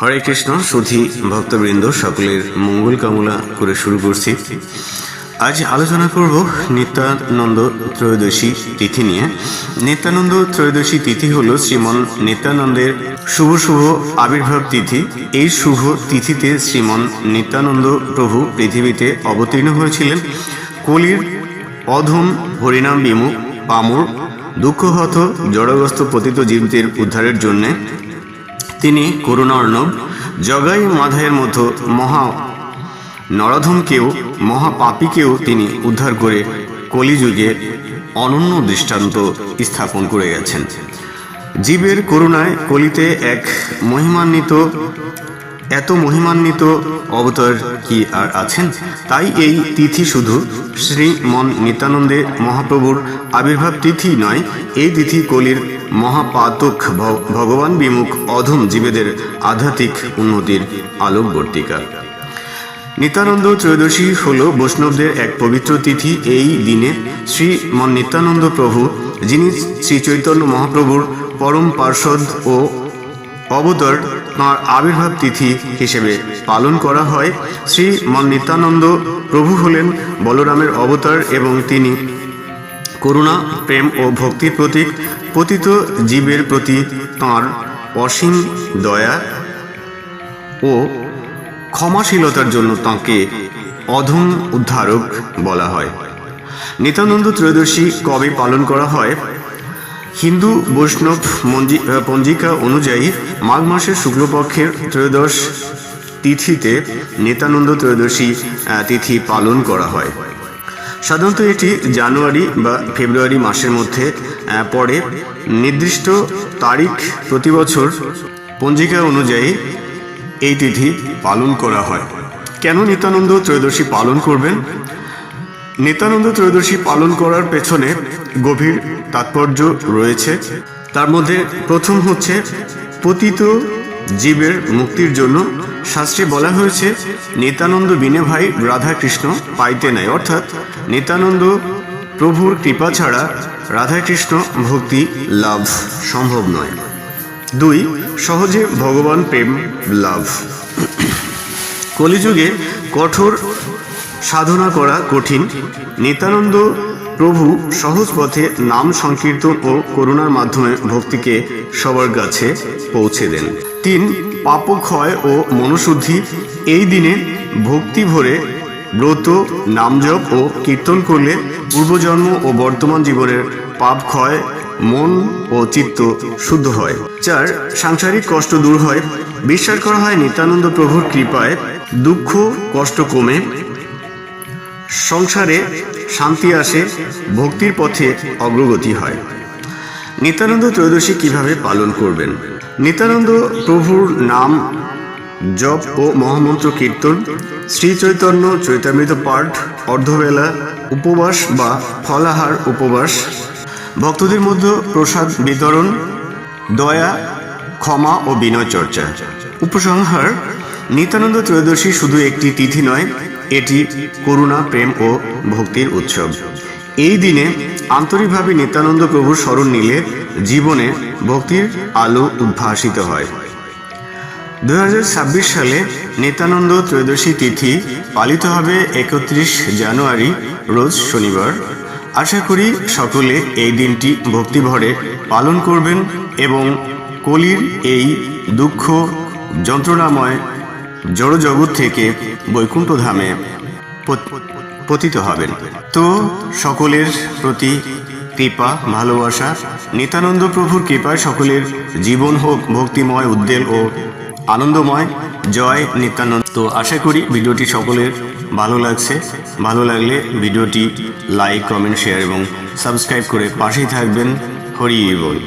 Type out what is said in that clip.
হরে কৃষ্ণ। সুধী ভক্তবৃন্দ সকলের মঙ্গল কামনা করে শুরু করছি। আজ আলোচনা করব নিত্যানন্দ ত্রয়োদশী তিথি নিয়ে। নিত্যানন্দ ত্রয়োদশী তিথি হল শ্রীমন নিত্যানন্দের শুভ আবির্ভাব তিথি। এই শুভ তিথিতে শ্রীমন নিত্যানন্দ প্রভু পৃথিবীতে অবতীর্ণ হয়েছিলেন। কলির অধম হরিনাম বিমুখ পামর দুঃখহত জড়গ্রস্ত পতিত জীবদের উদ্ধারের জন্যে তিনি করুণা অর্ণব জগাই মাধায়ের মতো মহা নরাধমকেও মহাপাপীকেও তিনি উদ্ধার করে কলিযুগে অনন্য দৃষ্টান্ত স্থাপন করে গেছেন। জীবের করুণায় কলিতে এক এত মহিমান্বিত অবতার কি আর আছেন? তাই এই তিথি শুধু শ্রীমন নিত্যানন্দে মহাপ্রভুর আবির্ভাব তিথি নয়, এই তিথি কলির মহাপাতক ভগবান বিমুখ অধম জীবেদের আধ্যাত্মিক উন্নতির আলোকবর্তিকা। নিত্যানন্দ ত্রয়োদশী হল বৈষ্ণবদের এক পবিত্র তিথি। এই দিনে শ্রীমন নিত্যানন্দ প্রভু, যিনি শ্রী চৈতন্য মহাপ্রভুর পরম পার্ষদ ও অবতার, তাঁর আবির্ভাব তিথি হিসেবে পালন করা হয়। শ্রীমন নিত্যানন্দ প্রভু হলেন বলরামের অবতার এবং তিনি করুণা, প্রেম ও ভক্তির প্রতীক। পতিত জীবের প্রতি তাঁর অসীম দয়া ও ক্ষমাশীলতার জন্য তাঁকে অধম উদ্ধারক বলা হয়। নিত্যানন্দ ত্রয়োদশী কবে পালন করা হয়? হিন্দু বৈষ্ণব পঞ্জিকা অনুযায়ী মাঘ মাসের শুক্লপক্ষের ত্রয়োদশ তিথিতে নিত্যানন্দ ত্রয়োদশী তিথি পালন করা হয়। সাধারণত এটি জানুয়ারি বা ফেব্রুয়ারি মাসের মধ্যে পড়ে। নির্দিষ্ট তারিখ প্রতি বছর পঞ্জিকা অনুযায়ী এই তিথি পালন করা হয়। কেন নিত্যানন্দ ত্রয়োদশী পালন করবেন? নিত্যানন্দ ত্রয়োদশী পালন করার পেছনে গভীর তাৎপর্য রয়েছে। তার মধ্যে প্রথম হচ্ছে পতিত জীবের মুক্তির জন্য। শাস্ত্রে বলা হয়েছে, নিত্যানন্দ বিনে ভাই রাধা কৃষ্ণ পাইতে নাই, অর্থাৎ নিত্যানন্দ প্রভুর কৃপা ছাড়া রাধাকৃষ্ণ ভক্তি লাভ সম্ভব নয়। 2. সহজে ভগবান প্রেম লাভ। কলিযুগে কঠোর সাধনা করা কঠিন। নিত্যানন্দ প্রভু সহজ পথে নাম সংকীর্তন ও করুণার মাধ্যমে ভক্তিকে সবার কাছে পৌঁছে দেন। 3. পাপক্ষয় ও মনশুদ্ধি। এই দিনে ভক্তি ভরে ব্রত, নামজপ ও কীর্তন করলে পূর্বজন্ম ও বর্তমান জীবনের পাপ ক্ষয়, মন ও চিত্ত শুদ্ধ হয়। 4. সাংসারিক কষ্ট দূর হয়। বিশ্বাস করা হয় নিত্যানন্দ প্রভুর কৃপায় দুঃখ কষ্ট কমে সংসারে শান্তি আসে, ভক্তির পথে অগ্রগতি হয়। নিত্যানন্দ ত্রয়োদশী কিভাবে পালন করবেন? নিত্যানন্দ প্রভুর নাম জপ ও মহামন্ত্র কীর্তন, শ্রী চৈতন্য চৈতামৃত পাঠ, অর্ধবেলা উপবাস বা ফলাহার উপবাস, ভক্তদের মধ্যে প্রসাদ বিতরণ, দয়া, ক্ষমা ও বিনয় চর্চা। উপসংহার: নিত্যানন্দ ত্রয়োদশী শুধু একটি তিথি নয়, এটি করুণা, প্রেম ও ভক্তির উৎসব। এই দিনে আন্তরিকভাবে নিত্যানন্দ প্রভুর স্মরণ নিলে জীবনে ভক্তির আলো উদ্ভাসিত হয়। 2026 সালে নিত্যানন্দ ত্রয়োদশী তিথি পালিত হবে 31 জানুয়ারি রোজ শনিবার। আশা করি সকলে এই দিনটি ভক্তিভরে পালন করবেন এবং কলির এই দুঃখ যন্ত্রণাময় জড়জগৎ থেকে বৈকুণ্ঠ ধামে পতিত হবেন। তো সকলের প্রতি কৃপা, ভালোবাসা। নিত্যানন্দ প্রভুর কৃপায় সকলের জীবন হোক ভক্তিময়, উদ্বেল ও আনন্দময়। জয় নিত্যানন্দ। তো আশা করি ভিডিওটি সকলের ভালো লাগছে। ভালো লাগলে ভিডিওটি লাইক, কমেন্ট, শেয়ার এবং সাবস্ক্রাইব করে পাশেই থাকবেন। হরি বল।